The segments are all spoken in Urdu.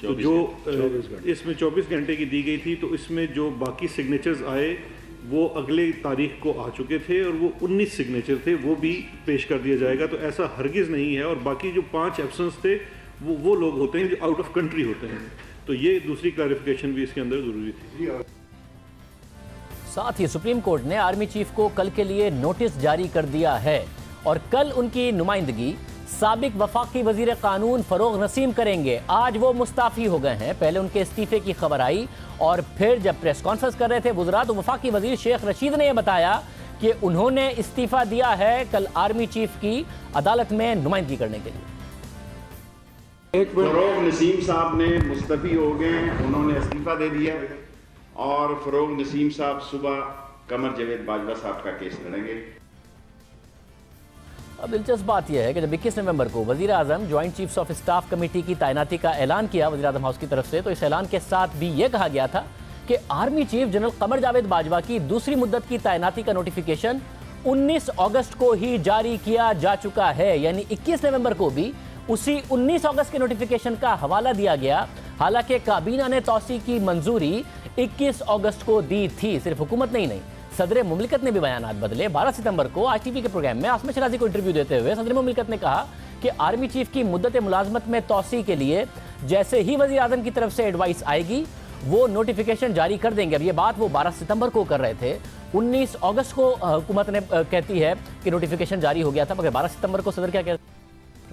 تو جو اس میں 24 گھنٹے کی دی گئی تھی، تو اس میں جو باقی سگنیچرز آئے وہ اگلے تاریخ کو آ چکے تھے، اور وہ 19 سگنیچر تھے، وہ بھی پیش کر دیا جائے گا. تو ایسا ہرگز نہیں ہے. اور باقی جو 5 ایبسنس تھے وہ لوگ ہوتے ہیں جو آؤٹ آف کنٹری ہوتے ہیں. تو یہ دوسری کلیریفیکیشن بھی اس کے اندر ضروری تھی. ساتھ ہی سپریم کورٹ نے آرمی چیف کو کل کے لیے نوٹس جاری کر دیا ہے، اور کل ان کی نمائندگی سابق وفاقی وزیر قانون فروغ نسیم کریں گے. آج وہ مستعفی ہو گئے ہیں. پہلے ان کے استعفے کی خبر آئی، اور پھر جب پریس کانفرنس کر رہے تھے وزراء، تو وفاقی وزیر شیخ رشید نے یہ بتایا کہ انہوں نے استعفیٰ دیا ہے کل آرمی چیف کی عدالت میں نمائندگی کرنے کے لیے. فروغ نسیم صاحب نے مستعفی ہو گئے، انہوں نے استعفیٰ دے دیا، اور فروغ نسیم صاحب صبح قمر جاوید باجوہ صاحب کا کیس لڑیں گے. اب دلچسپ بات یہ ہے کہ جب 21 نومبر کو وزیر اعظم joint chiefs of staff committee کی تعیناتی کا اعلان کیا وزیر اعظم ہاؤس کی طرف سے، تو اس اعلان کے ساتھ بھی یہ کہا گیا تھا کہ army chief general Qamar Javed Bajwa کی دوسری مدت کی تعیناتی کا نوٹیفیکیشن 19 اگست کو ہی جاری کیا جا چکا ہے. یعنی 21 نومبر کو بھی اسی 19 اگست کے نوٹیفیکیشن کا حوالہ دیا گیا، حالانکہ کابینہ نے توسیع کی منظوری 21 اگست کو دی تھی. صرف حکومت نہیں، صدر مملکت نے بھی بیانات بدلے. 12 ستمبر کو آج ٹی وی کے پروگرام میں عاصمہ شیرازی کو انٹرویو دیتے ہوئے صدر مملکت نے کہا کہ آرمی چیف کی مدت ملازمت میں توسیع کے لیے جیسے ہی وزیر اعظم کی طرف سے ایڈوائس آئے گی وہ نوٹیفیکیشن جاری کر دیں گے. اب یہ بات وہ 12 ستمبر کو کر رہے تھے. 19 اگست کو حکومت نے کہتی ہے کہ نوٹیفیکیشن جاری ہو گیا تھا، مگر 12 ستمبر کو صدر کیا کہتے؟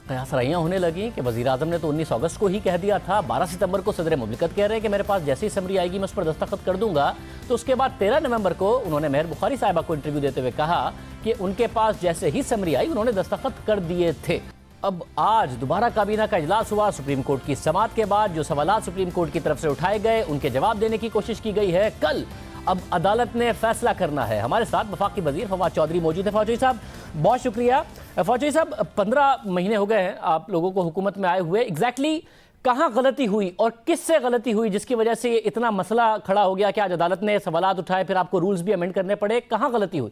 قیاس رائیاں ہونے لگیں کہ وزیر اعظم نے تو 19 اگست کو ہی کہہ دیا تھا. 12 ستمبر کو صدر مملکت کہہ رہے ہیں کہ میرے پاس جیسی سمری آئے گی میں اس پر دستخط کر دوں گا. تو اس کے بعد 13 نومبر کو انہوں نے مہر بخاری صاحبہ کو انٹرویو دیتے ہوئے کہا کہ ان کے پاس جیسے ہی سمری آئی انہوں نے دستخط کر دیے تھے. اب آج دوبارہ کابینہ کا اجلاس ہوا. سپریم کورٹ کی سماعت کے بعد جو سوالات سپریم کورٹ کی طرف سے اٹھائے گئے ان کے جواب دینے کی کوشش کی گئی ہے. کل اب عدالت نے فیصلہ کرنا ہے. ہمارے ساتھ وفاقی وزیر فواد چودھری موجود ہیں. فواد چودھری صاحب بہت شکریہ. فواد چودھری صاحب 15 مہینے ہو گئے ہیں آپ لوگوں کو حکومت میں آئے ہوئے. ایگزیکٹلی کہاں غلطی ہوئی اور کس سے غلطی ہوئی جس کی وجہ سے یہ اتنا مسئلہ کھڑا ہو گیا کہ آج عدالت نے سوالات اٹھائے، پھر آپ کو رولز بھی امینڈ کرنے پڑے؟ کہاں غلطی ہوئی؟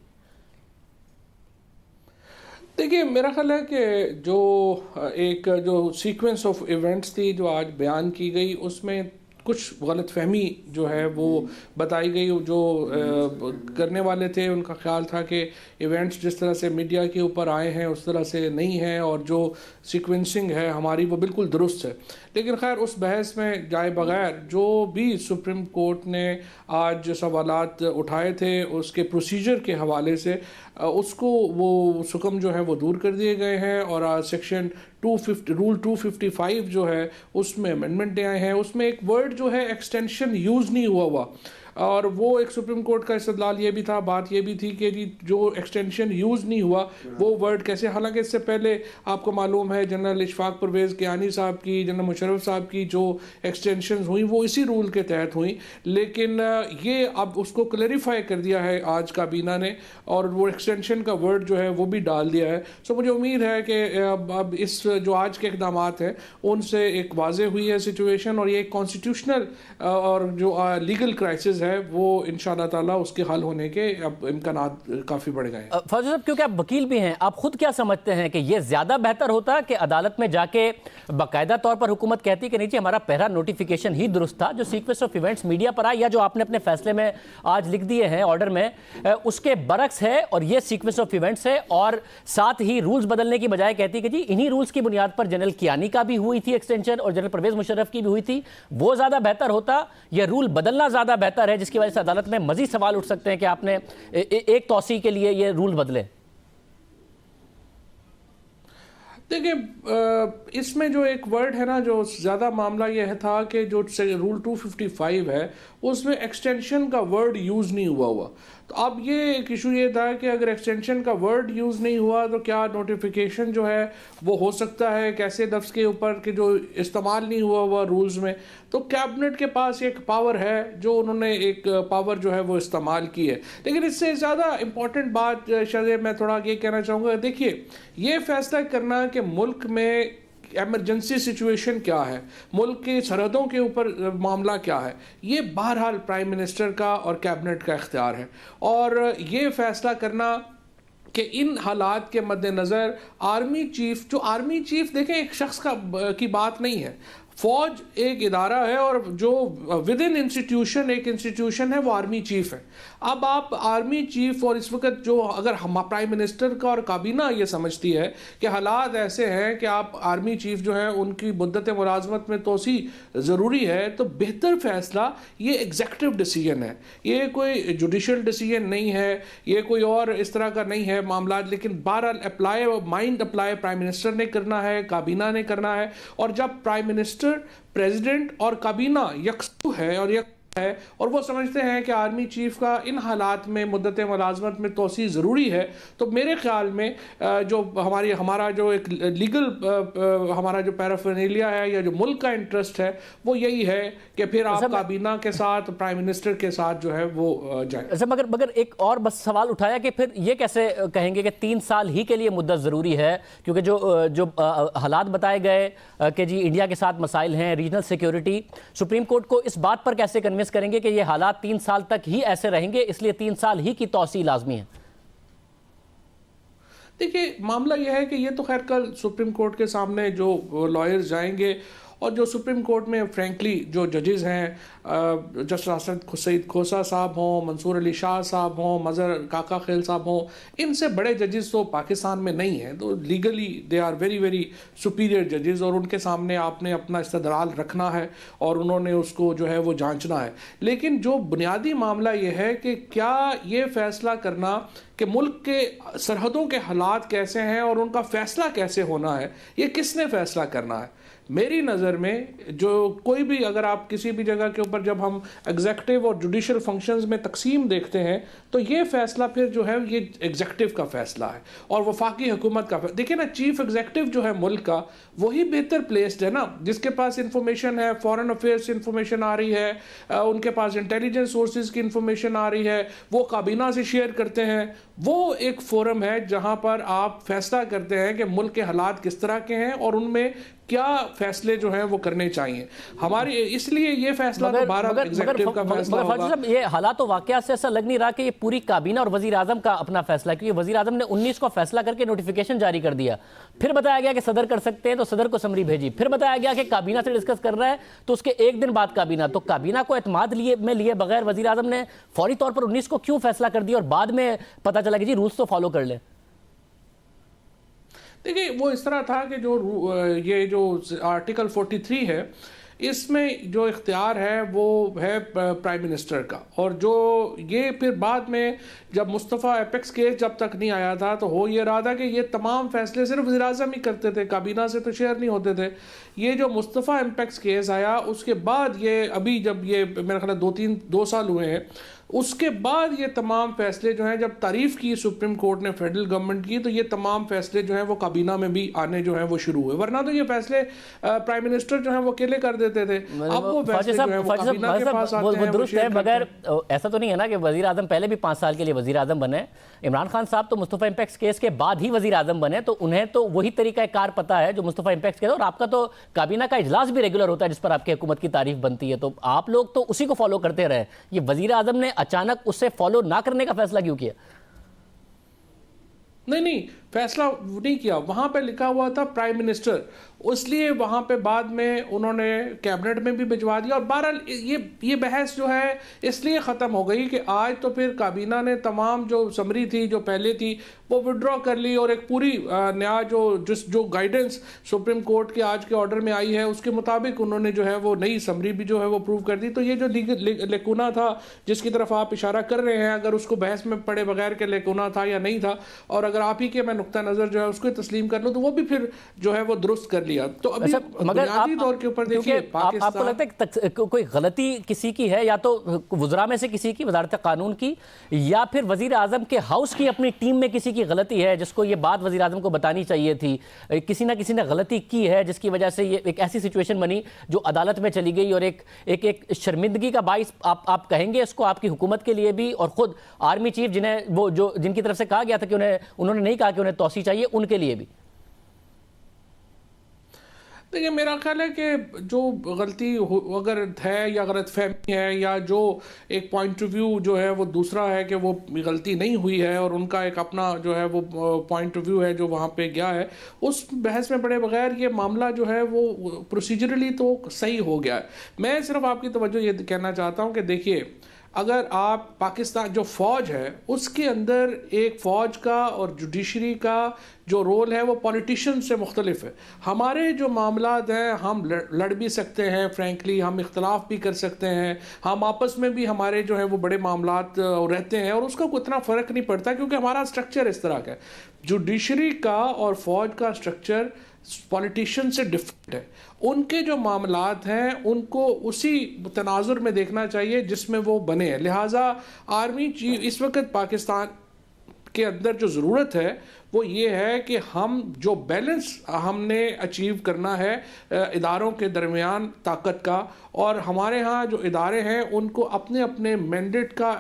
دیکھیے میرا خیال ہے کہ جو سیکوینس آف ایونٹس تھی جو آج بیان کی گئی اس میں کچھ غلط فہمی جو ہے وہ بتائی گئی. جو کرنے والے تھے ان کا خیال تھا کہ ایونٹس جس طرح سے میڈیا کے اوپر آئے ہیں اس طرح سے نہیں ہیں، اور جو سیکوینسنگ ہے ہماری وہ بالکل درست ہے. لیکن خیر اس بحث میں جائے بغیر جو بھی سپریم کورٹ نے آج سوالات اٹھائے تھے اس کے پروسیجر کے حوالے سے اس کو وہ حکم جو ہے وہ دور کر دیے گئے ہیں، اور سیکشن 250 رول 255 جو ہے اس میں امینڈمنٹیں آئے ہیں. اس میں ایک ورڈ جو ہے ایکسٹینشن یوز نہیں ہوا، اور وہ ایک سپریم کورٹ کا استدلال یہ بھی تھا، بات یہ بھی تھی کہ جو ایکسٹینشن یوز نہیں ہوا وہ ورڈ کیسے، حالانکہ اس سے پہلے آپ کو معلوم ہے جنرل اشفاق پرویز کیانی صاحب کی، جنرل مشرف صاحب کی جو ایکسٹینشنز ہوئیں وہ اسی رول کے تحت ہوئیں. لیکن یہ اب اس کو کلیریفائی کر دیا ہے آج کابینہ نے، اور وہ ایکسٹینشن کا ورڈ جو ہے وہ بھی ڈال دیا ہے. سو مجھے امید ہے کہ اب اس جو آج کے اقدامات ہیں ان سے ایک واضح ہوئی ہے سچویشن، اور یہ ایک کانسٹیٹیوشنل اور جو لیگل کرائسس ہے وہ انشاءاللہ تعالیٰ اس کے حل ہونے کے اب امکانات کافی بڑھ گئے ہیں. فواد صاحب کیونکہ آپ وکیل بھی ہیں، آپ خود کیا سمجھتے ہیں کہ یہ زیادہ بہتر ہوتا کہ عدالت میں جا کے باقاعدہ طور پر حکومت کہتی کہ نہیں جی ہمارا پہلا نوٹیفیکیشن ہی درست تھا، جو سیکوینس آف ایونٹس میڈیا پر آئے یا جو آپ نے اپنے فیصلے میں آج لکھ دیے ہیں آرڈر میں اس کے برعکس ہے، اور یہ سیکوینس آف ایونٹس ہے، اور ساتھ ہی رولز بدلنے کی بجائے کہتی کہ جی انہی رولز کی بنیاد پر جنرل کیانی کا بھی ہوئی تھی ایکسٹینشن اور جنرل پرویز مشرف کی بھی ہوئی تھی، وہ زیادہ بہتر ہوتا؟ یہ رول بدلنا زیادہ بہتر ہے جس کی وجہ سے عدالت میں مزید سوال اٹھ سکتے ہیں کہ آپ نے ایک توسیع کے لیے یہ رول بدلے؟ دیکھیں اس میں جو ایک ورڈ ہے نا، جو زیادہ معاملہ یہ تھا کہ جو رول 255 ہے اس میں ایکسٹینشن کا ورڈ یوز نہیں ہوا. تو اب یہ ایک ایشو یہ تھا کہ اگر ایکسٹینشن کا ورڈ یوز نہیں ہوا تو کیا نوٹیفیکیشن جو ہے وہ ہو سکتا ہے کیسے لفظ کے اوپر کہ جو استعمال نہیں ہوا رولز میں. تو کیبنٹ کے پاس ایک پاور ہے جو انہوں نے ایک پاور جو ہے وہ استعمال کی ہے. لیکن اس سے زیادہ امپورٹنٹ بات شاید میں تھوڑا یہ کہنا چاہوں گا، دیکھیے یہ فیصلہ کرنا کہ ملک میں ایمرجنسی سچویشن کیا ہے، ملک کی سرحدوں کے اوپر معاملہ کیا ہے، یہ بہرحال پرائم منسٹر کا اور کیبنٹ کا اختیار ہے. اور یہ فیصلہ کرنا کہ ان حالات کے مد نظر آرمی چیف دیکھیں ایک شخص کی بات نہیں ہے. فوج ایک ادارہ ہے اور جو ود ان انسٹیٹیوشن ایک انسٹیٹیوشن ہے وہ آرمی چیف ہے. اب آپ آرمی چیف اور اس وقت جو اگر پرائم منسٹر کا اور کابینہ یہ سمجھتی ہے کہ حالات ایسے ہیں کہ آپ آرمی چیف جو ہے ان کی مدت ملازمت میں توسیع ضروری ہے, تو بہتر فیصلہ یہ ایگزیکٹو ڈیسیجن ہے, یہ کوئی جوڈیشل ڈیسیجن نہیں ہے, یہ کوئی اور اس طرح کا نہیں ہے معاملات. لیکن بہرحال مائنڈ اپلائی پرائم منسٹر نے کرنا ہے, کابینہ نے کرنا ہے. اور جب پرائم منسٹر, پریزیڈنٹ اور کابینہ یکسو ہے اور وہ سمجھتے ہیں کہ آرمی چیف کا ان حالات میں مدت ملازمت میں توسیع ضروری ہے, تو میرے خیال میں جو ہمارا جو ایک لیگل ہمارا جو پیرافرنیلیا ہے یا جو ملک کا انٹرسٹ ہے وہ یہی ہے کہ پھر آپ کابینہ کے ساتھ, پرائم منسٹر کے ساتھ جو ہے وہ جائیں. مگر ایک اور بس سوال اٹھایا کہ پھر یہ کیسے کہیں گے کہ 3 سال ہی کے لیے مدت ضروری ہے, کیونکہ جو حالات بتائے گئے کہ جی انڈیا کے ساتھ مسائل ہیں, ریجنل سیکیورٹی, سپریم کورٹ کو اس بات پر کیسے کنوینس کریں گے کہ یہ حالات 3 سال تک ہی ایسے رہیں گے, اس لیے 3 سال ہی کی توسیع لازمی ہے؟ دیکھیے معاملہ یہ ہے کہ یہ تو خیر کل سپریم کورٹ کے سامنے جو لائرز جائیں گے, اور جو سپریم کورٹ میں فرینکلی جو ججز ہیں, جسٹس اسد سعید کھوسہ صاحب ہوں, منصور علی شاہ صاحب ہوں, مظہر کاکا خیل صاحب ہوں, ان سے بڑے ججز تو پاکستان میں نہیں ہیں, تو legally they are very very superior ججز, اور ان کے سامنے آپ نے اپنا استدلال رکھنا ہے اور انہوں نے اس کو جو ہے وہ جانچنا ہے. لیکن جو بنیادی معاملہ یہ ہے کہ کیا یہ فیصلہ کرنا کہ ملک کے سرحدوں کے حالات کیسے ہیں اور ان کا فیصلہ کیسے ہونا ہے, یہ کس نے فیصلہ کرنا ہے؟ میری نظر میں جو کوئی بھی, اگر آپ کسی بھی جگہ کے اوپر جب ہم ایگزیکٹو اور جوڈیشل فنکشنز میں تقسیم دیکھتے ہیں تو یہ فیصلہ پھر جو ہے یہ ایگزیکٹو کا فیصلہ ہے اور وفاقی حکومت کا فیصلہ. دیکھیں نا, چیف ایگزیکٹو جو ہے ملک کا وہی بہتر پلیسڈ ہے نا, جس کے پاس انفارمیشن ہے, فورن افیئرس انفارمیشن آ رہی ہے, ان کے پاس انٹیلیجنس سورسز کی انفارمیشن آ رہی ہے, وہ کابینہ سے شیئر کرتے ہیں. وہ ایک فورم ہے جہاں پر آپ فیصلہ کرتے ہیں کہ ملک کے حالات کس طرح کے ہیں اور ان میں کیا فیصلے جو ہیں وہ کرنے چاہیے ہماری, اس لیے یہ فیصلہ دوبارہ ایگزیکٹو کا فیصلہ ہوگا. یہ حالات و واقعات سے ایسا لگ نہیں رہا کہ یہ پوری کابینہ اور وزیر اعظم کا اپنا فیصلہ ہے, کیونکہ وزیر اعظم نے 19 کو فیصلہ کر کے نوٹیفیکیشن جاری کر دیا, پھر بتایا گیا کہ صدر کر سکتے ہیں تو صدر کو سمری بھیجی, پھر بتایا گیا کہ کابینہ سے ڈسکس کر رہا ہے تو اس کے 1 دن بعد کابینہ, تو کابینہ کو اعتماد میں لیے بغیر وزیر اعظم نے فوری طور پر 19 کو کیوں فیصلہ کر دیا اور بعد میں پتا چلا کہ جی رولز تو فالو کر لیں؟ دیکھیں وہ اس طرح تھا کہ یہ جو آرٹیکل 43 ہے اس میں جو اختیار ہے وہ ہے پرائم منسٹر کا, اور جو یہ پھر بعد میں جب مصطفیٰ ایپیکس کیس جب تک نہیں آیا تھا تو ہو یہ رہا تھا کہ یہ تمام فیصلے صرف وزیر اعظم ہی کرتے تھے, کابینہ سے تو شیئر نہیں ہوتے تھے. یہ جو مصطفیٰ ایپیکس کیس آیا اس کے بعد یہ ابھی جب یہ میرا خیال ہے 2 سال ہوئے ہیں, اس کے بعد یہ تمام فیصلے جو ہیں جب تعریف کی سپریم کورٹ نے فیڈرل گورنمنٹ کی, تو یہ تمام فیصلے جو ہیں وہ کابینہ میں بھی آنے جو ہیں وہ شروع ہوئے, ورنہ تو یہ فیصلے پرائم منسٹر جو ہیں وہ اکیلے کر دیتے تھے. اب وہ فیصلے جو ہیں وہ کابینہ کے پاس آتے ہیں, درست ہے, مگر ایسا تو نہیں ہے نا کہ وزیر اعظم پہلے بھی 5 سال کے لیے وزیر اعظم بنے. عمران خان صاحب تو مصطفیٰ ایمپیکس کیس کے بعد ہی وزیر اعظم بنے, تو انہیں تو وہی طریقہ کار پتہ ہے جو مصطفیٰ ایمپیکس کیس, اور آپ کا تو کابینہ کا اجلاس بھی ریگولر ہوتا ہے جس پر آپ کی حکومت کی تعریف بنتی ہے, تو آپ لوگ تو اسی کو فالو کرتے رہے. یہ وزیر اعظم نے اچانک اس سے فالو نہ کرنے کا فیصلہ کیوں کیا؟ نہیں فیصلہ نہیں کیا, وہاں پہ لکھا ہوا تھا پرائم منسٹر, اس لیے وہاں پہ بعد میں انہوں نے کیبنٹ میں بھی بھجوا دیا. اور بہرحال یہ بحث جو ہے اس لیے ختم ہو گئی کہ آج تو پھر کابینہ نے تمام جو سمری تھی جو پہلے تھی وہ وڈرا کر لی, اور ایک پوری نیا جو گائیڈنس سپریم کورٹ کے آج کے آرڈر میں آئی ہے اس کے مطابق انہوں نے جو ہے وہ نئی سمری بھی جو ہے وہ پروو کر دی. تو یہ جو لیکونا تھا جس کی طرف آپ اشارہ کر رہے ہیں, اگر اس کو بحث میں پڑے بغیر کہ لیکونا تھا یا نہیں تھا, اور اگر آپ ہی کے میں نقطہ نظر جو ہے اس کو تسلیم کر لوں تو وہ بھی پھر جو ہے وہ درست کر لیا. تو ابھی بنیادی طور کے اوپر دیکھیے آپ کو لگتا ہے کہ کوئی غلطی کسی کی ہے, یا تو وزراء میں سے کسی کی, وزارت قانون کی, یا پھر وزیر اعظم کے ہاؤس کی اپنی ٹیم میں کسی کی غلطی ہے جس کو یہ بات وزیر اعظم کو بتانی چاہیے تھی, کسی نہ کسی نے غلطی کی ہے جس کی وجہ سے یہ ایک ایسی سچویشن بنی جو عدالت میں چلی گئی, اور ایک شرمندگی کا باعث آپ کہیں گے اس کو آپ کی حکومت کے لیے بھی, اور خود آرمی چیف جن کی طرف سے کہا گیا تھا کہ انہوں نے نہیں کہا کہ انہیں توسیع چاہیے, ان کے لیے بھی؟ دیکھیے میرا خیال ہے کہ جو غلطی اگر ہے یا غلط فہمی ہے یا جو ایک پوائنٹ آف ویو جو ہے وہ دوسرا ہے کہ وہ غلطی نہیں ہوئی ہے اور ان کا ایک اپنا جو ہے وہ پوائنٹ آف ویو ہے جو وہاں پہ گیا ہے، اس بحث میں پڑے بغیر یہ معاملہ جو ہے وہ پروسیجرلی تو صحیح ہو گیا ہے۔ میں صرف آپ کی توجہ یہ کہنا چاہتا ہوں کہ دیکھیے اگر آپ پاکستان جو فوج ہے اس کے اندر ایک فوج کا اور جوڈیشری کا جو رول ہے وہ پولیٹیشین سے مختلف ہے۔ ہمارے جو معاملات ہیں ہم لڑ بھی سکتے ہیں، فرینکلی ہم اختلاف بھی کر سکتے ہیں، ہم آپس میں بھی ہمارے جو ہیں وہ بڑے معاملات رہتے ہیں اور اس کا کوئی اتنا فرق نہیں پڑتا کیونکہ ہمارا سٹرکچر اس طرح کا ہے۔ جوڈیشری کا اور فوج کا سٹرکچر پولیٹیشین سے ڈفرینٹ ہے۔ ان کے جو معاملات ہیں ان کو اسی تناظر میں دیکھنا چاہیے جس میں وہ بنے ہیں۔ لہٰذا آرمی چیف اس وقت پاکستان کے اندر جو ضرورت ہے وہ یہ ہے کہ ہم جو بیلنس ہم نے اچیو کرنا ہے اداروں کے درمیان طاقت کا، اور ہمارے ہاں جو ادارے ہیں ان کو اپنے اپنے مینڈیٹ کا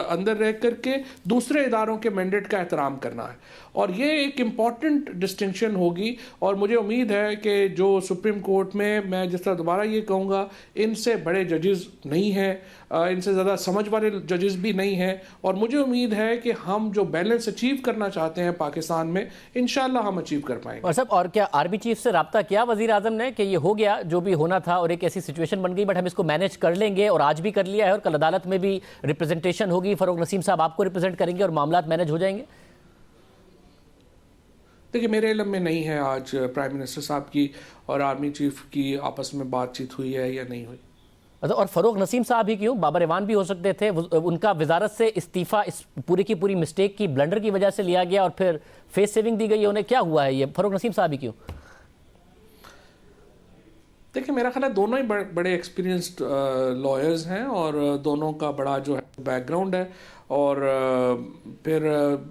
اندر رہ کر کے دوسرے اداروں کے مینڈیٹ کا احترام کرنا ہے، اور یہ ایک امپورٹنٹ ڈسٹنکشن ہوگی۔ اور مجھے امید ہے کہ جو سپریم کورٹ میں جس طرح دوبارہ یہ کہوں گا ان سے بڑے ججز نہیں ہیں، ان سے زیادہ سمجھ والے ججز بھی نہیں ہیں، اور مجھے امید ہے کہ ہم جو بیلنس اچیو کرنا چاہتے ہیں پاکستان میں انشاءاللہ ہم اچیو کر پائیں گے۔ اور صاحب اور کیا آرمی چیف سے رابطہ کیا وزیر اعظم نے کہ یہ ہو گیا جو بھی ہونا تھا اور ایک ایسی سچویشن بن گئی بٹ ہم اس کو مینیج کر لیں گے، اور آج بھی کر لیا ہے اور کل عدالت میں بھی ریپریزنٹیشن ہوگی، فاروق نسیم صاحب آپ کو ریپریزنٹ کریں گے اور معاملات مینیج ہو جائیں گے؟ دیکھیے میرے علم میں نہیں ہے آج پرائم منسٹر صاحب کی اور آرمی چیف کی آپس میں بات چیت ہوئی ہے یا نہیں ہوئی۔ اور فاروق نسیم صاحب ہی کیوں؟ بابر ایوان بھی ہو سکتے تھے، ان کا وزارت سے استعفیٰ اس پوری کی پوری مسٹیک کی بلنڈر کی وجہ سے لیا گیا اور پھر فیس سیونگ دی گئی، انہیں کیا ہوا ہے یہ فاروق نسیم صاحب ہی کیوں؟ دیکھیں میرا خیال ہے دونوں ہی بڑے ایکسپیرینسڈ لائرز ہیں اور دونوں کا بڑا جو ہے بیک گراؤنڈ ہے، اور پھر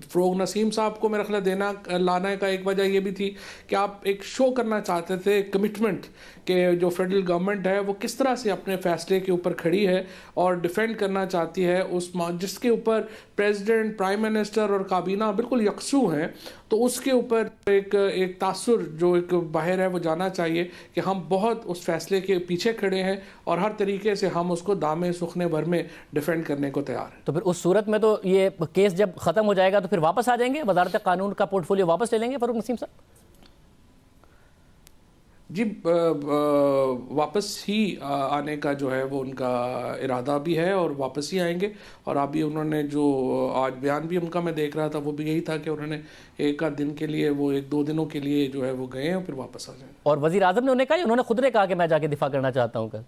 فاروق نسیم صاحب کو میرا خیال دینا لانے کا ایک وجہ یہ بھی تھی کہ آپ ایک شو کرنا چاہتے تھے کمٹمنٹ کہ جو فیڈرل گورنمنٹ ہے وہ کس طرح سے اپنے فیصلے کے اوپر کھڑی ہے اور ڈیفینڈ کرنا چاہتی ہے اس جس کے اوپر پریزیڈنٹ، پرائم منسٹر اور کابینہ بالکل یکسو ہیں، تو اس کے اوپر ایک تاثر جو ایک باہر ہے وہ جانا چاہیے کہ ہم بہت اس فیصلے کے پیچھے کھڑے ہیں اور ہر طریقے سے ہم اس کو دامے سخنے بھر میں ڈیفینڈ کرنے کو تیار ہیں۔ تو پھر اس صورت میں تو یہ کیس جب ختم ہو جائے گا تو پھر واپس آ جائیں گے، وزارت قانون کا پورٹ فولیو واپس لے لیں گے فاروق نسیم صاحب؟ جی واپس ہی آنے کا جو ہے وہ ان کا ارادہ بھی ہے اور واپس ہی آئیں گے، اور ابھی انہوں نے جو آج بیان بھی ان کا میں دیکھ رہا تھا وہ بھی یہی تھا کہ انہوں نے ایک آدھ دن کے لیے وہ 1-2 دنوں کے لیے جو ہے وہ گئے ہیں اور پھر واپس آ جائیں گے۔ اور وزیر اعظم نے انہیں کہا، انہوں نے خود نے کہا کہ میں جا کے دفاع کرنا چاہتا ہوں کل؟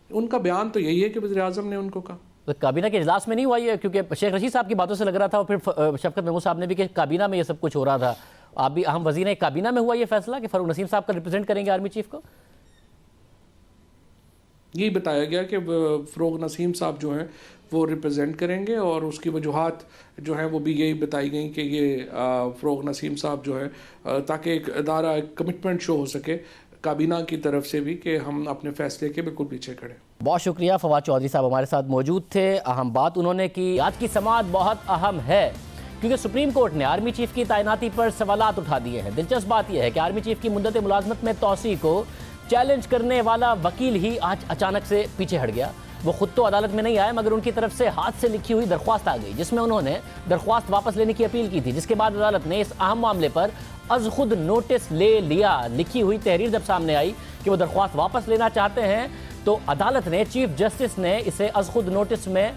ان کا بیان تو یہی ہے کہ وزیر اعظم نے ان کو کہا۔ کابینہ کے اجلاس میں نہیں ہوا یہ؟ کیونکہ شیخ رشید صاحب کی باتوں سے لگ رہا تھا اور پھر شفقت محمود صاحب نے بھی کہ کابینہ میں یہ سب کچھ ہو رہا تھا، آپ بھی اہم وزیر ہیں، کابینہ میں ہوا یہ فیصلہ کہ فاروق نسیم صاحب کا ریپرزینٹ کریں گے آرمی چیف کو؟ یہی بتایا گیا کہ فاروق نسیم صاحب جو ہیں وہ ریپرزینٹ کریں گے، اور اس کی وجوہات جو ہیں وہ بھی یہی بتائی گئیں کہ یہ فاروق نسیم صاحب جو ہے تاکہ ایک ادارہ ایک کمٹمنٹ شو ہو سکے کابینہ کی طرف سے بھی کہ ہم اپنے فیصلے کے بالکل پیچھے کھڑے۔ بہت شکریہ، فواد چودھری صاحب ہمارے ساتھ موجود تھے، اہم بات انہوں نے کی۔ آج کی سماعت بہت اہم ہے کیونکہ سپریم کورٹ نے آرمی چیف کی تعیناتی پر سوالات اٹھا دیے ہیں۔ دلچسپ بات یہ ہے کہ آرمی چیف کی مدت ملازمت میں توسیع کو چیلنج کرنے والا وکیل ہی آج اچانک سے پیچھے ہٹ گیا۔ وہ خود تو عدالت میں نہیں آئے مگر ان کی طرف سے ہاتھ سے لکھی ہوئی درخواست آ گئی جس میں انہوں نے درخواست واپس لینے کی اپیل کی تھی، جس کے بعد عدالت نے اس اہم معاملے پر از خود نوٹس لے لیا۔ لکھی ہوئی تحریر جب سامنے آئی کہ وہ درخواست واپس لینا چاہتے ہیں تو عدالت نے، چیف جسٹس نے اسے از خود نوٹس میں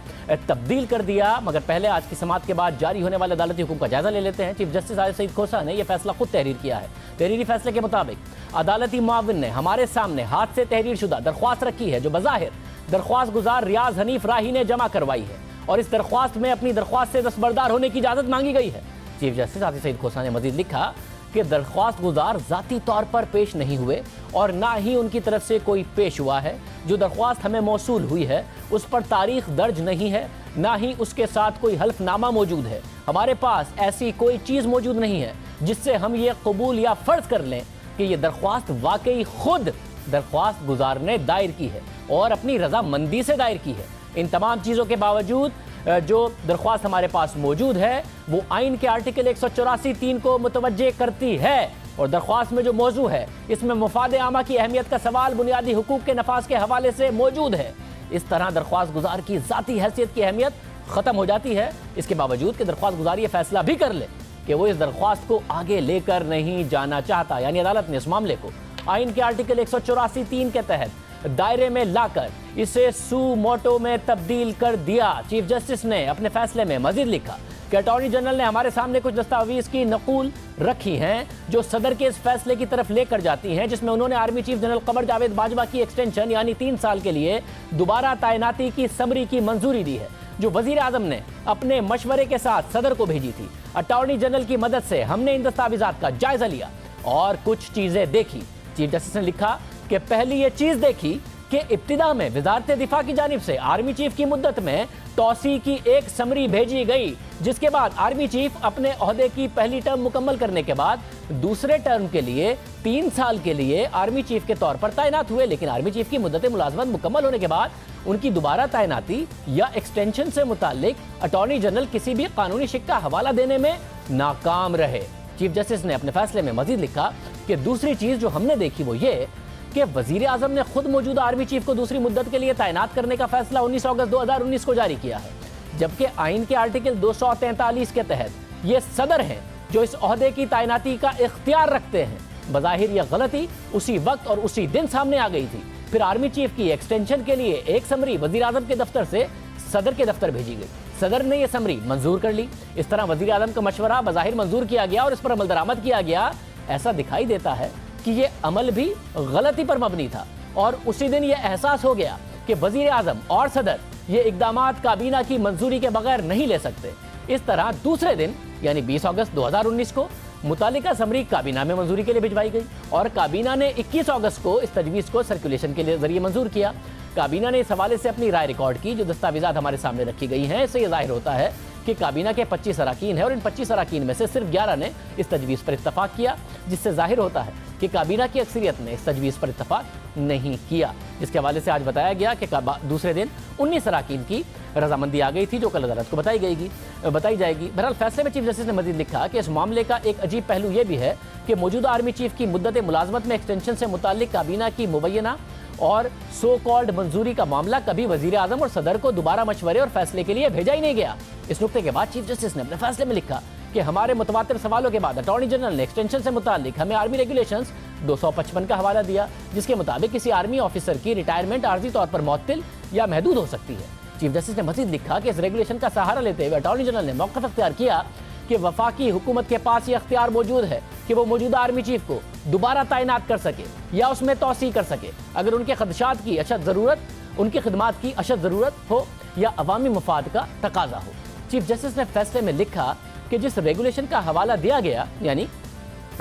تبدیل کر دیا۔ مگر پہلے آج کی سماعت کے بعد جاری ہونے والے عدالتی حکم کا جائزہ لے لیتے ہیں۔ چیف جسٹس عارف سعید کھوسہ نے یہ فیصلہ خود تحریر کیا ہے۔ تحریری فیصلے کے مطابق عدالتی معاون نے ہمارے سامنے ہاتھ سے تحریر شدہ درخواست رکھی ہے جو بظاہر درخواست گزار ریاض حنیف راہی نے جمع کروائی ہے، اور اس درخواست میں اپنی درخواست سے دستبردار ہونے کی اجازت مانگی گئی ہے۔ چیف جسٹس عارف سعید کھوسہ نے مزید لکھا کہ درخواست گزار ذاتی طور پر پیش نہیں ہوئے اور نہ ہی ان کی طرف سے کوئی پیش ہوا ہے۔ جو درخواست ہمیں موصول ہوئی ہے اس پر تاریخ درج نہیں ہے، نہ ہی اس کے ساتھ کوئی حلف نامہ موجود ہے۔ ہمارے پاس ایسی کوئی چیز موجود نہیں ہے جس سے ہم یہ قبول یا فرض کر لیں کہ یہ درخواست واقعی خود درخواست گزار نے دائر کی ہے اور اپنی رضامندی سے دائر کی ہے۔ ان تمام چیزوں کے باوجود جو درخواست ہمارے پاس موجود ہے وہ آئین کے آرٹیکل 184(3) کو متوجہ کرتی ہے اور درخواست میں جو موضوع ہے اس میں مفاد عامہ کی اہمیت کا سوال بنیادی حقوق کے نفاذ کے حوالے سے موجود ہے۔ اس طرح درخواست گزار کی ذاتی حیثیت کی اہمیت ختم ہو جاتی ہے، اس کے باوجود کہ درخواست گزار یہ فیصلہ بھی کر لے کہ وہ اس درخواست کو آگے لے کر نہیں جانا چاہتا، یعنی عدالت نے اس معاملے کو آئین کے آرٹیکل 184(3) کے تحت دائرے میں لا کر اسے سو موٹو میں تبدیل کر دیا۔ چیف جسٹس نے اپنے فیصلے میں مزید لکھا کہ اٹارنی جنرل نے ہمارے سامنے کچھ دستاویز کی نقول رکھی ہیں جو صدر کے اس فیصلے کی طرف لے کر جاتی ہیں، جس میں انہوں نے army chief general Qamar Javed Bajwa کی ایکسٹینشن یعنی 3 سال کے لیے دوبارہ تعیناتی کی سمری کی منظوری دی ہے، جو وزیر اعظم نے اپنے مشورے کے ساتھ صدر کو بھیجی تھی۔ اٹارنی جنرل کی مدد سے ہم نے ان دستاویزات کا جائزہ لیا اور کچھ چیزیں دیکھی۔ چیف جسٹس نے لکھا کہ پہلی یہ چیز دیکھی کہ ابتدا میں وزارت دفاع کی جانب سے آرمی چیف کی مدت میں توسیع کی ایک سمری بھیجی گئی، جس کے بعد آرمی چیف اپنے عہدے کی پہلی ٹرم مکمل کرنے کے بعد دوسرے ٹرم کے لیے 3 سال کے لیے آرمی چیف کے طور پر تعینات ہوئے، لیکن آرمی چیف کی مدت ملازمت مکمل ہونے کے بعد ان کی دوبارہ تعیناتی یا ایکسٹینشن سے متعلق اٹارنی جنرل کسی بھی قانونی شک کا حوالہ دینے میں ناکام رہے۔ چیف جسٹس نے اپنے فیصلے میں مزید لکھا کہ دوسری چیز جو ہم نے دیکھی وہ یہ کہ وزیر اعظم نے خود موجودہ آرمی چیف کو دوسری مدت کے لیے تعینات کرنے کا فیصلہ 19 اگست 2019 کو جاری کیا ہے، جبکہ آئین کے آرٹیکل 243 کے تحت یہ صدر ہیں جو اس عہدے کی تعیناتی کا اختیار رکھتے ہیں۔ بظاہر یہ غلطی اسی وقت اور اسی دن سامنے آ گئی تھی۔ پھر آرمی چیف کی ایکسٹینشن کے لیے ایک سمری وزیر اعظم کے دفتر سے صدر کے دفتر بھیجی گئی، صدر نے یہ سمری منظور کر لی۔ اس طرح وزیر اعظم کا مشورہ بظاہر منظور کیا گیا اور اس پر عمل درآمد کیا گیا۔ ایسا دکھائی دیتا ہے کہ یہ عمل بھی غلطی پر مبنی تھا اور اسی دن یہ احساس ہو گیا کہ وزیر اعظم اور صدر یہ اقدامات کابینہ کی منظوری کے بغیر نہیں لے سکتے۔ اس طرح دوسرے دن یعنی 20 اگست 2019 کو متعلقہ سمری کابینہ میں منظوری کے لیے بھجوائی گئی اور کابینہ نے 21 اگست کو اس تجویز کو سرکولیشن کے لیے ذریعے منظور کیا۔ کابینہ نے اس حوالے سے اپنی رائے ریکارڈ کی، جو دستاویزات ہمارے سامنے رکھی گئی ہیں۔ اس سے یہ ظاہر ہوتا ہے کہ کابینہ کے 25 اراکین ہیں اور ان 25 اراکین میں سے صرف 11 نے اس تجویز پر اتفاق کیا، جس سے ظاہر ہوتا ہے کہ کابینہ کی اکثریت نے اس تجویز پر اتفاق نہیں کیا، جس کے حوالے سے آج بتایا گیا کہ دوسرے دن 19 اراکین کی رضامندی آ گئی تھی، جو کل عدالت کو بتائی جائے گی۔ بہرحال فیصلے میں چیف جسٹس نے مزید لکھا کہ اس معاملے کا ایک عجیب پہلو یہ بھی ہے کہ موجودہ آرمی چیف کی مدت ملازمت میں ایکسٹینشن سے متعلق کابینہ کی مبینہ اور سو کالڈ منظوری کا معاملہ کبھی وزیر اعظم اور صدر کو دوبارہ مشورے اور فیصلے کے لیے بھیجا ہی نہیں گیا۔ اس نقطے کے بعد چیف جسٹس نے اپنے فیصلے میں لکھا کہ ہمارے متواتر سوالوں کے بعد اٹارنی جنرل نے ایکسٹینشن سے متعلق ہمیں آرمی ریگولیشنز 255 کا حوالہ دیا، جس کے مطابق کسی آرمی آفیسر کی ریٹائرمنٹ عارضی طور پر معطل یا محدود ہو سکتی ہے۔ چیف جسٹس نے مزید لکھا کہ اس ریگولیشن کا سہارا لیتے ہوئے اٹارنی جنرل نے موقف اختیار کیا کہ وفاقی حکومت کے پاس یہ اختیار موجود ہے کہ وہ موجودہ آرمی چیف کو دوبارہ تعینات کر سکے یا اس میں توسیع کر سکے اگر ان کے خدشات کی اشد ضرورت، ان کی خدمات کی اشد ضرورت ہو یا عوامی مفاد کا تقاضا ہو۔ چیف جسٹس نے فیصلے میں لکھا کہ جس ریگولیشن کا حوالہ دیا گیا، یعنی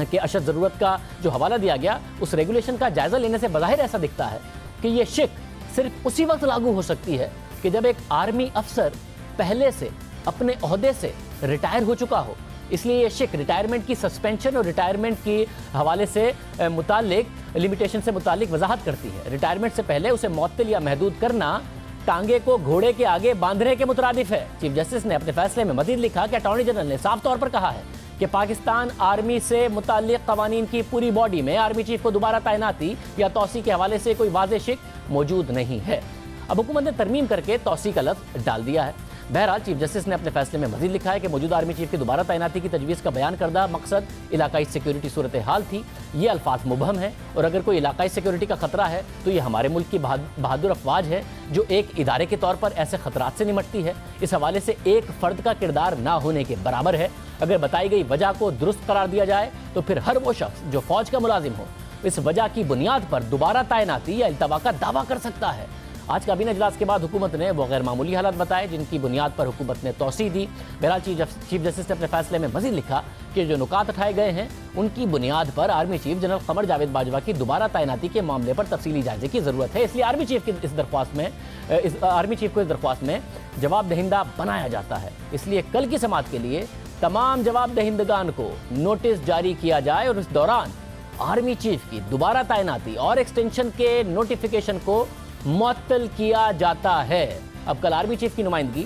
کہ اشد ضرورت کا جو حوالہ دیا گیا، اس ریگولیشن کا جائزہ لینے سے بظاہر ایسا دکھتا ہے کہ یہ شک صرف اسی وقت لاگو ہو سکتی ہے کہ جب ایک آرمی افسر پہلے سے اپنے عہدے سے ریٹائر ہو چکا ہو۔ اس لیے یہ شک ریٹائرمنٹ کی سسپینشن اور ریٹائرمنٹ کے حوالے سے متعلق لمیٹیشن سے متعلق وضاحت کرتی ہے۔ ریٹائرمنٹ سے پہلے اسے معطل یا محدود کرنا ٹانگے کو گھوڑے کے آگے باندھنے کے مترادف ہے۔ چیف جسٹس نے اپنے فیصلے میں مزید لکھا کہ اٹارنی جنرل نے صاف طور پر کہا ہے کہ پاکستان آرمی سے متعلق قوانین کی پوری باڈی میں آرمی چیف کو دوبارہ تعیناتی یا توسیع کے حوالے سے کوئی واضح شک موجود نہیں ہے۔ اب حکومت نے ترمیم کر کے توسیع کا لفظ ڈال دیا ہے۔ بہرحال چیف جسٹس نے اپنے فیصلے میں مزید لکھا ہے کہ موجودہ آرمی چیف کی دوبارہ تعیناتی کی تجویز کا بیان کردہ مقصد علاقائی سیکیورٹی صورتحال تھی۔ یہ الفاظ مبہم ہیں اور اگر کوئی علاقائی سیکیورٹی کا خطرہ ہے تو یہ ہمارے ملک کی بہادر افواج ہے جو ایک ادارے کے طور پر ایسے خطرات سے نمٹتی ہے۔ اس حوالے سے ایک فرد کا کردار نہ ہونے کے برابر ہے۔ اگر بتائی گئی وجہ کو درست قرار دیا جائے تو پھر ہر وہ شخص جو فوج کا ملازم ہو اس وجہ کی بنیاد پر دوبارہ تعیناتی یا التوا کا دعویٰ کر سکتا ہے۔ آج کابینہ اجلاس کے بعد حکومت نے وہ غیر معمولی حالات بتائے جن کی بنیاد پر حکومت نے توسیع دی۔ بہرحال چیف جسٹس نے اپنے فیصلے میں مزید لکھا کہ جو نکات اٹھائے گئے ہیں ان کی بنیاد پر army chief general Qamar Javed Bajwa کی دوبارہ تعیناتی کے معاملے پر تفصیلی جائزے کی ضرورت ہے۔ اس لیے آرمی چیف کو اس درخواست میں جواب دہندہ بنایا جاتا ہے۔ اس لیے کل کی سماعت کے لیے تمام جواب دہندگان کو نوٹس جاری کیا جائے اور اس دوران آرمی چیف کی دوبارہ تعیناتی اور ایکسٹینشن کے نوٹیفیکیشن کو معطل کیا جاتا ہے۔ اب کل آرمی چیف کی نمائندگی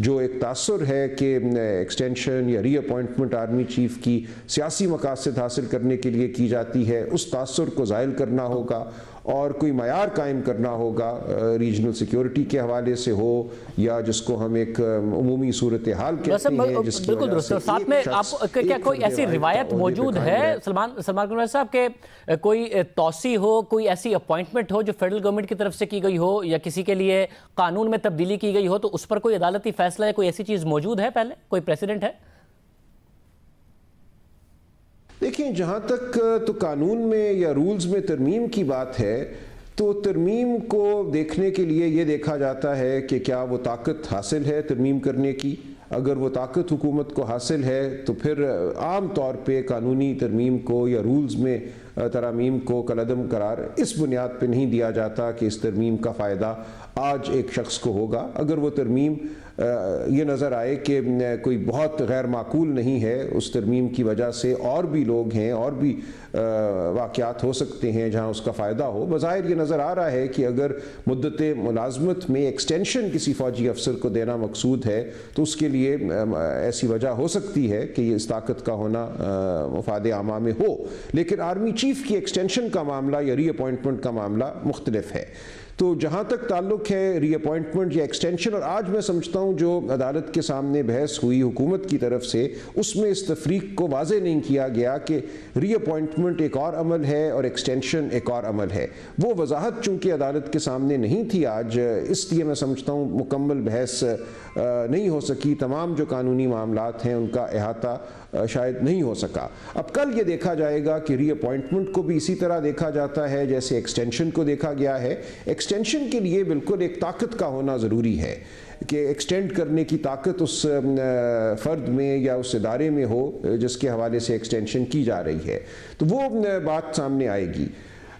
جو ایک تاثر ہے کہ ایکسٹینشن یا ری اپوائنٹمنٹ آرمی چیف کی سیاسی مقاصد حاصل کرنے کے لیے کی جاتی ہے، اس تاثر کو زائل کرنا ہوگا اور کوئی معیار قائم کرنا ہوگا ریجنل سیکیورٹی کے حوالے سے ہو یا جس کو ہم ایک عمومی صورتحال کہتے ہیں، جس کی بالکل درست. ساتھ میں آپ کیا کوئی ایسی روایت موجود ہے سلمان قنواری صاحب کہ کوئی توسیع ہو، کوئی ایسی اپوائنٹمنٹ ہو جو فیڈرل گورنمنٹ کی طرف سے کی گئی ہو یا کسی کے لیے قانون میں تبدیلی کی گئی ہو تو اس پر کوئی عدالتی فیصلہ ہے، کوئی ایسی چیز موجود ہے، پہلے کوئی پریسیڈنٹ ہے؟ دیکھیں، جہاں تک تو قانون میں یا رولز میں ترمیم کی بات ہے تو ترمیم کو دیکھنے کے لیے یہ دیکھا جاتا ہے کہ کیا وہ طاقت حاصل ہے ترمیم کرنے کی. اگر وہ طاقت حکومت کو حاصل ہے تو پھر عام طور پہ قانونی ترمیم کو یا رولز میں ترامیم کو کالعدم قرار اس بنیاد پہ نہیں دیا جاتا کہ اس ترمیم کا فائدہ آج ایک شخص کو ہوگا. اگر وہ ترمیم یہ نظر آئے کہ کوئی بہت غیر معقول نہیں ہے، اس ترمیم کی وجہ سے اور بھی لوگ ہیں، اور بھی واقعات ہو سکتے ہیں جہاں اس کا فائدہ ہو. بظاہر یہ نظر آ رہا ہے کہ اگر مدت ملازمت میں ایکسٹینشن کسی فوجی افسر کو دینا مقصود ہے تو اس کے لیے ایسی وجہ ہو سکتی ہے کہ اس طاقت کا ہونا مفاد عامہ میں ہو. لیکن آرمی چیف کی ایکسٹینشن کا معاملہ یا ری اپوائنٹمنٹ کا معاملہ مختلف ہے. تو جہاں تک تعلق ہے ری اپوائنٹمنٹ یا ایکسٹینشن، اور آج میں سمجھتا ہوں جو عدالت کے سامنے بحث ہوئی حکومت کی طرف سے، اس میں اس تفریق کو واضح نہیں کیا گیا کہ ری اپوائنٹمنٹ ایک اور عمل ہے اور ایکسٹینشن ایک اور عمل ہے. وہ وضاحت چونکہ عدالت کے سامنے نہیں تھی آج، اس لیے میں سمجھتا ہوں مکمل بحث نہیں ہو سکی. تمام جو قانونی معاملات ہیں ان کا احاطہ شاید نہیں ہو سکا. اب کل یہ دیکھا جائے گا کہ ری اپوائنٹمنٹ کو بھی اسی طرح دیکھا جاتا ہے جیسے ایکسٹینشن کو دیکھا گیا ہے. ایکسٹینشن کے لیے بالکل ایک طاقت کا ہونا ضروری ہے کہ ایکسٹینڈ کرنے کی طاقت اس فرد میں یا اس ادارے میں ہو جس کے حوالے سے ایکسٹینشن کی جا رہی ہے. تو وہ بات سامنے آئے گی.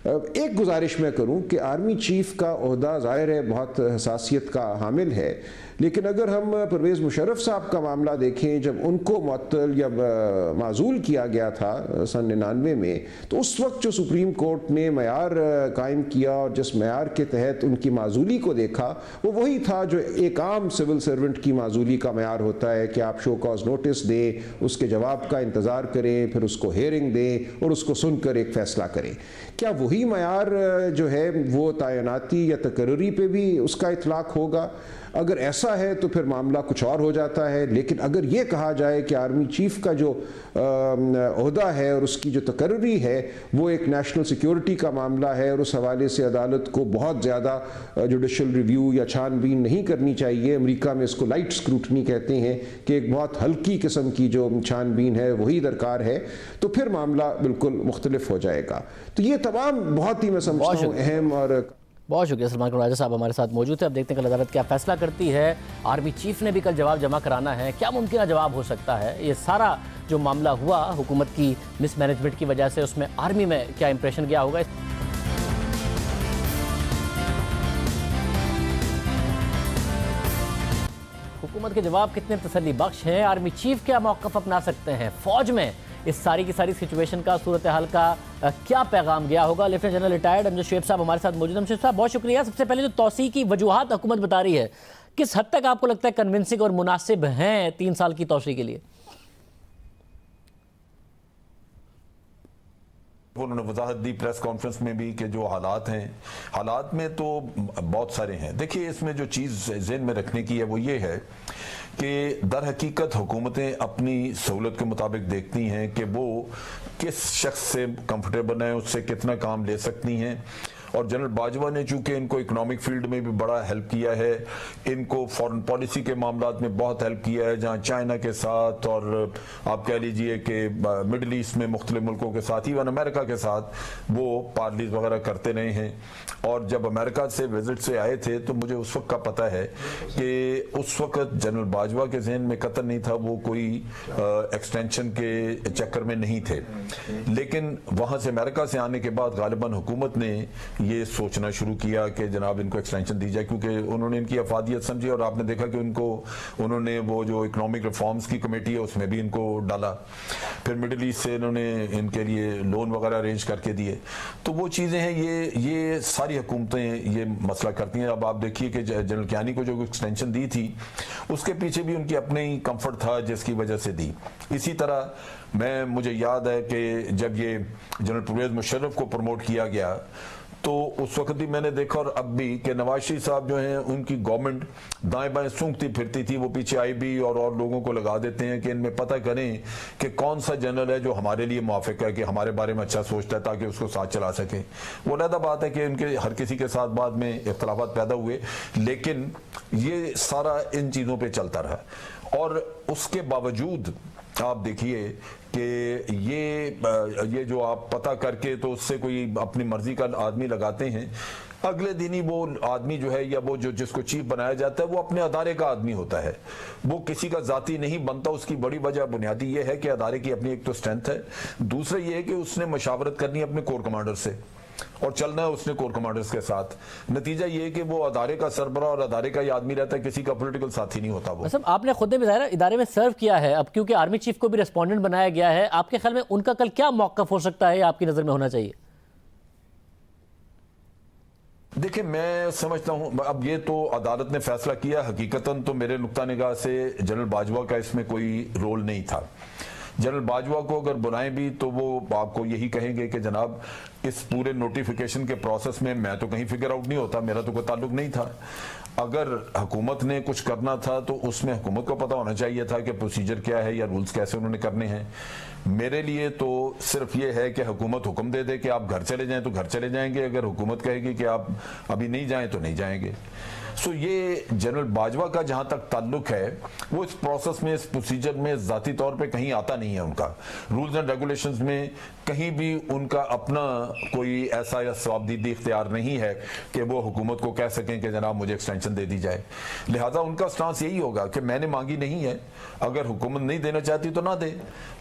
ایک گزارش میں کروں کہ آرمی چیف کا عہدہ ظاہر ہے بہت حساسیت کا حامل ہے، لیکن اگر ہم پرویز مشرف صاحب کا معاملہ دیکھیں، جب ان کو معطل یا معزول کیا گیا تھا سن 99 میں، تو اس وقت جو سپریم کورٹ نے معیار قائم کیا اور جس معیار کے تحت ان کی معزولی کو دیکھا وہ وہی تھا جو ایک عام سول سرونٹ کی معزولی کا معیار ہوتا ہے کہ آپ شو کاز نوٹس دیں، اس کے جواب کا انتظار کریں، پھر اس کو ہیئرنگ دیں اور اس کو سن کر ایک فیصلہ کریں. کیا وہی معیار جو ہے وہ تعیناتی یا تقرری پہ بھی اس کا اطلاق ہوگا؟ اگر ایسا ہے تو پھر معاملہ کچھ اور ہو جاتا ہے. لیکن اگر یہ کہا جائے کہ آرمی چیف کا جو عہدہ ہے اور اس کی جو تقرری ہے وہ ایک نیشنل سیکیورٹی کا معاملہ ہے اور اس حوالے سے عدالت کو بہت زیادہ جوڈیشل ریویو یا چھان بین نہیں کرنی چاہیے، امریکہ میں اس کو لائٹ اسکروٹنی کہتے ہیں کہ ایک بہت ہلکی قسم کی جو چھان بین ہے وہی درکار ہے، تو پھر معاملہ بالکل مختلف ہو جائے گا. تو یہ تمام بہت ہی میں سمجھتا ہوں اہم اور بہت شکریہ سلمان قنواری صاحب ہمارے ساتھ موجود تھے. اب دیکھتے ہیں کل عدالت کیا فیصلہ کرتی ہے. آرمی چیف نے بھی کل جواب جمع کرانا ہے. کیا ممکنہ جواب ہو سکتا ہے؟ یہ سارا جو معاملہ ہوا حکومت کی مس مینجمنٹ کی وجہ سے، اس میں آرمی میں کیا امپریشن گیا ہوگا؟ حکومت کے جواب کتنے تسلی بخش ہیں؟ آرمی چیف کیا موقف اپنا سکتے ہیں؟ فوج میں اس ساری کی ساری سچویشن کا، صورتحال کا کیا پیغام گیا ہوگا؟ لیفٹیننٹ جنرل ریٹائرڈ امجد شعیب صاحب ہمارے ساتھ موجود ہیں. امجد صاحب بہت شکریہ. سب سے پہلے جو توسیع کی وجوہات حکومت بتا رہی ہے، کس حد تک آپ کو لگتا ہے کنونسنگ اور مناسب ہیں 3 سال کی توسیع کے لیے؟ انہوں نے وضاحت دی پریس کانفرنس میں بھی کہ جو حالات ہیں، حالات میں تو بہت سارے ہیں. دیکھیے اس میں جو چیز ذہن میں رکھنے کی ہے وہ یہ ہے کہ در حقیقت حکومتیں اپنی سہولت کے مطابق دیکھتی ہیں کہ وہ کس شخص سے کمفرٹیبل ہیں، اس سے کتنا کام لے سکتی ہیں. اور جنرل باجوہ نے چونکہ ان کو اکنامک فیلڈ میں بھی بڑا ہیلپ کیا ہے، ان کو فورن پالیسی کے معاملات میں بہت ہیلپ کیا ہے، جہاں چائنا کے ساتھ اور آپ کہہ لیجئے کہ مڈل ایسٹ میں مختلف ملکوں کے ساتھ، ایون امریکہ کے ساتھ وہ پارلیز وغیرہ کرتے رہے ہیں. اور جب امریکہ سے وزٹ سے آئے تھے تو مجھے اس وقت کا پتہ ہے کہ اس وقت جنرل باجوہ کے ذہن میں قطع نہیں تھا وہ کوئی ایکسٹینشن کے چکر میں نہیں تھے. لیکن وہاں سے امریکہ سے آنے کے بعد غالباً حکومت نے یہ سوچنا شروع کیا کہ جناب ان کو ایکسٹینشن دی جائے، کیونکہ انہوں نے ان کی افادیت سمجھی اور آپ نے دیکھا کہ انہوں نے وہ جو اکنامک ریفارمز کی کمیٹی ہے اس میں بھی ان کو ڈالا، پھر مڈل ایسٹ سے انہوں نے ان کے لیے لون وغیرہ ارینج کر کے دیے. تو وہ چیزیں ہیں، یہ ساری حکومتیں یہ مسئلہ کرتی ہیں. اب آپ دیکھیے کہ جنرل کیانی کو جو ایکسٹینشن دی تھی اس کے پیچھے بھی ان کی اپنے ہی کمفرٹ تھا جس کی وجہ سے دی. اسی طرح مجھے یاد ہے کہ جب یہ جنرل پرویز مشرف کو پروموٹ کیا گیا تو اس وقت بھی میں نے دیکھا اور اب بھی کہ نواز شریف صاحب جو ہیں ان کی گورنمنٹ دائیں بائیں سونگتی پھرتی تھی. وہ پیچھے آئی بھی اور لوگوں کو لگا دیتے ہیں کہ ان میں پتہ کریں کہ کون سا جنرل ہے جو ہمارے لیے موافق ہے، کہ ہمارے بارے میں اچھا سوچتا ہے تاکہ اس کو ساتھ چلا سکے. وہ علیحدہ بات ہے کہ ان کے ہر کسی کے ساتھ بعد میں اختلافات پیدا ہوئے، لیکن یہ سارا ان چیزوں پہ چلتا رہا. اور اس کے باوجود آپ دیکھیے کہ یہ جو آپ پتہ کر کے تو اس سے کوئی اپنی مرضی کا آدمی لگاتے ہیں، اگلے دن ہی وہ آدمی جو ہے یا وہ جس کو چیف بنایا جاتا ہے وہ اپنے ادارے کا آدمی ہوتا ہے، وہ کسی کا ذاتی نہیں بنتا. اس کی بڑی وجہ بنیادی یہ ہے کہ ادارے کی اپنی ایک تو اسٹرینتھ ہے، دوسرا یہ ہے کہ اس نے مشاورت کرنی ہے اپنے کور کمانڈر سے اور چلنا ہے اس نے کور کمانڈرز کے ساتھ. نتیجہ یہ ہے کہ وہ ادارے کا سربراہ اور ادارے کا یہ آدمی رہتا ہے، کسی کا پولیٹیکل ساتھی نہیں ہوتا. وہ آپ نے خود نے بھی ظاہر ادارے میں سرو کیا ہے، اب کیونکہ آرمی چیف کو بھی ریسپونڈنٹ بنایا گیا ہے، آپ کے خیال میں ان کا کل کیا موقف ہو سکتا ہے یا آپ کی نظر میں ہونا چاہیے؟ دیکھیں میں سمجھتا ہوں اب یہ تو عدالت نے فیصلہ کیا، حقیقتاً تو میرے نقطہ نگاہ سے جنرل باجوہ کا اس میں کوئی رول نہیں تھا. جنرل باجوہ کو اگر بلائیں بھی تو وہ آپ کو یہی کہیں گے کہ جناب اس پورے نوٹیفیکیشن کے پروسیس میں میں تو کہیں فگر آؤٹ نہیں ہوتا، میرا تو کوئی تعلق نہیں تھا. اگر حکومت نے کچھ کرنا تھا تو اس میں حکومت کو پتہ ہونا چاہیے تھا کہ پروسیجر کیا ہے یا رولز کیسے انہوں نے کرنے ہیں. میرے لیے تو صرف یہ ہے کہ حکومت حکم دے دے کہ آپ گھر چلے جائیں تو گھر چلے جائیں گے، اگر حکومت کہے گی کہ آپ ابھی نہیں جائیں تو نہیں جائیں گے. سو یہ جنرل باجوہ کا جہاں تک تعلق ہے وہ اس پروسیس میں، اس پروسیجر میں ذاتی طور پہ کہیں آتا نہیں ہے. ان کا رولز اینڈ ریگولیشنز میں کہیں بھی ان کا اپنا کوئی ایسا یا ثوابدیدی اختیار نہیں ہے کہ وہ حکومت کو کہہ سکیں کہ جناب مجھے ایکسٹینشن دے دی جائے. لہٰذا ان کا سٹانس یہی ہوگا کہ میں نے مانگی نہیں ہے، اگر حکومت نہیں دینا چاہتی تو نہ دے،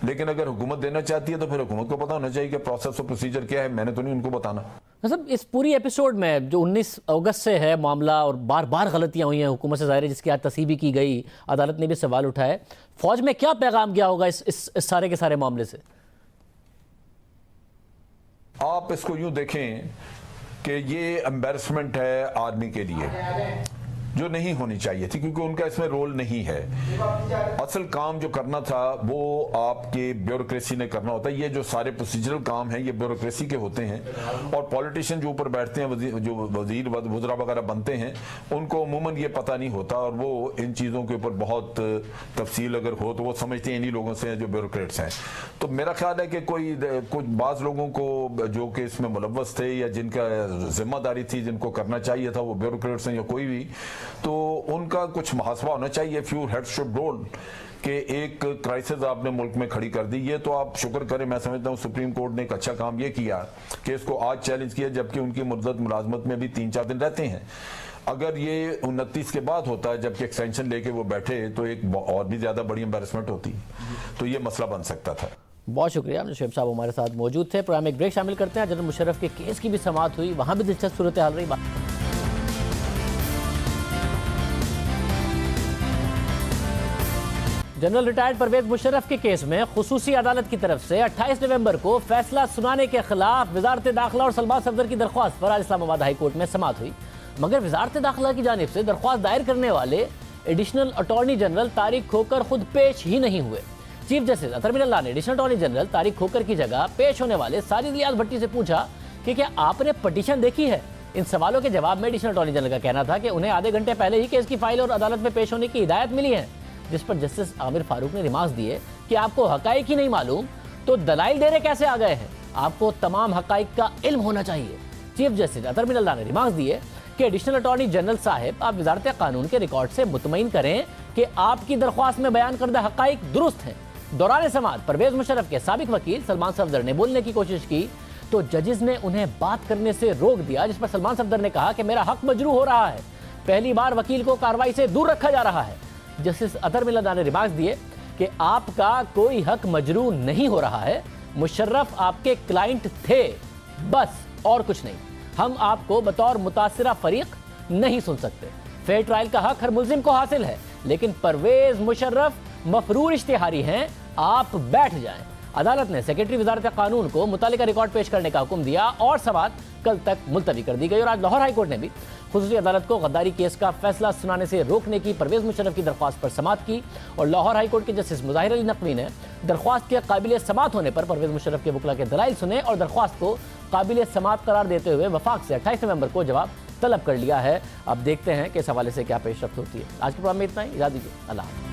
لیکن اگر حکومت دینا چاہتی ہے تو پھر حکومت کو پتہ ہونا چاہیے کہ پروسیس اور پروسیجر کیا ہے. میں نے تو نہیں ان کو بتانا. مطلب اس پوری ایپیسوڈ میں جو 19 اگست سے ہے معاملہ اور بار بار غلطیاں ہوئی ہیں حکومت سے ظاہر ہے، جس کی آج تصحیح بھی کی گئی، عدالت نے بھی سوال اٹھائے، فوج میں کیا پیغام گیا ہوگا اس سارے کے سارے معاملے سے؟ آپ اس کو یوں دیکھیں کہ یہ امبیرسمنٹ ہے آرمی کے لیے جو نہیں ہونی چاہیے تھی، کیونکہ ان کا اس میں رول نہیں ہے. اصل کام جو کرنا تھا وہ آپ کے بیوروکریسی نے کرنا ہوتا ہے. یہ جو سارے پروسیجرل کام ہیں یہ بیوروکریسی کے ہوتے ہیں، اور پولیٹیشین جو اوپر بیٹھتے ہیں، جو وزیر وزراء وغیرہ بنتے ہیں، ان کو عموماً یہ پتہ نہیں ہوتا اور وہ ان چیزوں کے اوپر بہت تفصیل اگر ہو تو وہ سمجھتے ہیں انہی لوگوں سے ہیں جو بیوروکریٹس ہیں. تو میرا خیال ہے کہ کچھ بعض لوگوں کو جو کہ اس میں ملوث تھے یا جن کا ذمہ داری تھی، جن کو کرنا چاہیے تھا، وہ بیوروکریٹس ہیں یا کوئی بھی، تو ان کا کچھ محاسبہ ہونا چاہیے. فیو ہیڈز شوڈ رول کہ ایک کرائسس آپ نے ملک میں کھڑی کر دی. یہ تو آپ شکر کریں، میں سمجھتا ہوں سپریم کورٹ نے ایک اچھا کام یہ کیا کہ اس کو آج چیلنج کیا جبکہ ان کی مدت ملازمت میں بھی 3-4 دن رہتے ہیں. اگر یہ 29 کے بعد ہوتا ہے جبکہ ایکسٹینشن لے کے وہ بیٹھے تو ایک اور بھی زیادہ بڑی امبیرسمنٹ ہوتی، تو یہ مسئلہ بن سکتا تھا. بہت شکریہ شعیب صاحب ہمارے ساتھ موجود تھے. پروگرام ایک بریک شامل کرتے ہیں. جنرل مشرف کے کیس کی بھی سماعت ہوئی، وہاں بھی دلچسپ صورتحال رہی. جنرل ریٹائرڈ پرویز مشرف کے کیس میں خصوصی عدالت کی طرف سے 28 نومبر کو فیصلہ سنانے کے خلاف وزارت داخلہ اور سلمان صفدر کی درخواست پر آج اسلام آباد ہائی کورٹ میں سماعت ہوئی. مگر وزارت داخلہ کی جانب سے درخواست دائر کرنے والے additional attorney general Tariq Khokhar خود پیش ہی نہیں ہوئے. چیف جسٹس اطہر من اللہ نے additional attorney general Tariq Khokhar کی جگہ پیش ہونے والے ساجد الیاس بھٹی سے پوچھا کہ کیا آپ نے پٹیشن دیکھی ہے. ان سوالوں کے جواب میں ایڈیشنل اٹارنی جنرل کا کہنا تھا کہ انہیں آدھے گھنٹے پہلے ہی کیس کی فائل اور عدالت میں پیش ہونے کی ہدایت ملی ہے، جس پر جسٹس عامر فاروق نے ریمارکس دیے کہ آپ کو حقائق ہی نہیں معلوم تو دلائل دینے کیسے آ گئے ہیں، آپ کو تمام حقائق کا علم ہونا چاہیے. چیف جسٹس اطہر من اللہ نے ریمارکس دیے کہ ایڈیشنل اٹارنی جنرل صاحب آپ وزارت قانون کے ریکارڈ سے مطمئن کریں کہ آپ کی درخواست میں بیان کردہ حقائق درست ہیں. دوران سماعت پرویز مشرف کے سابق وکیل سلمان صفدر نے بولنے کی کوشش کی تو ججز نے انہیں بات کرنے سے روک دیا، جس پر سلمان صفدر نے کہا کہ میرا حق مجروح ہو رہا ہے، پہلی بار وکیل کو کارروائی سے دور رکھا جا رہا ہے. جسٹس اطہر من اللہ نے ریمارکس دیے کہ آپ کا کوئی حق مجروح نہیں ہو رہا ہے، مشرف آپ کے کلائنٹ تھے بس اور کچھ نہیں. ہم آپ کو بطور متاثرہ فریق نہیں سن سکتے. فیئر ٹرائل کا حق ہر ملزم کو حاصل ہے، لیکن پرویز مشرف مفرور اشتہاری ہیں، آپ بیٹھ جائیں. عدالت نے سیکرٹری وزارت قانون کو متعلقہ ریکارڈ پیش کرنے کا حکم دیا اور سماعت کل تک ملتوی کر دی گئی. اور آج لاہور ہائی کورٹ نے بھی خصوصی عدالت کو غداری کیس کا فیصلہ سنانے سے روکنے کی پرویز مشرف کی درخواست پر سماعت کی. اور لاہور ہائی کورٹ کے جسٹس مظاہر علی نقوی نے درخواست کے قابل سماعت ہونے پر پرویز مشرف کے وکلا کے دلائل سنے اور درخواست کو قابل سماعت قرار دیتے ہوئے وفاق سے 28 نومبر کو جواب طلب کر لیا ہے. اب دیکھتے ہیں کہ اس حوالے سے کیا پیش رفت ہوتی ہے. آج کے پروگرام میں اتنا ہی. اجازت دیجیے. اللہ حافظ.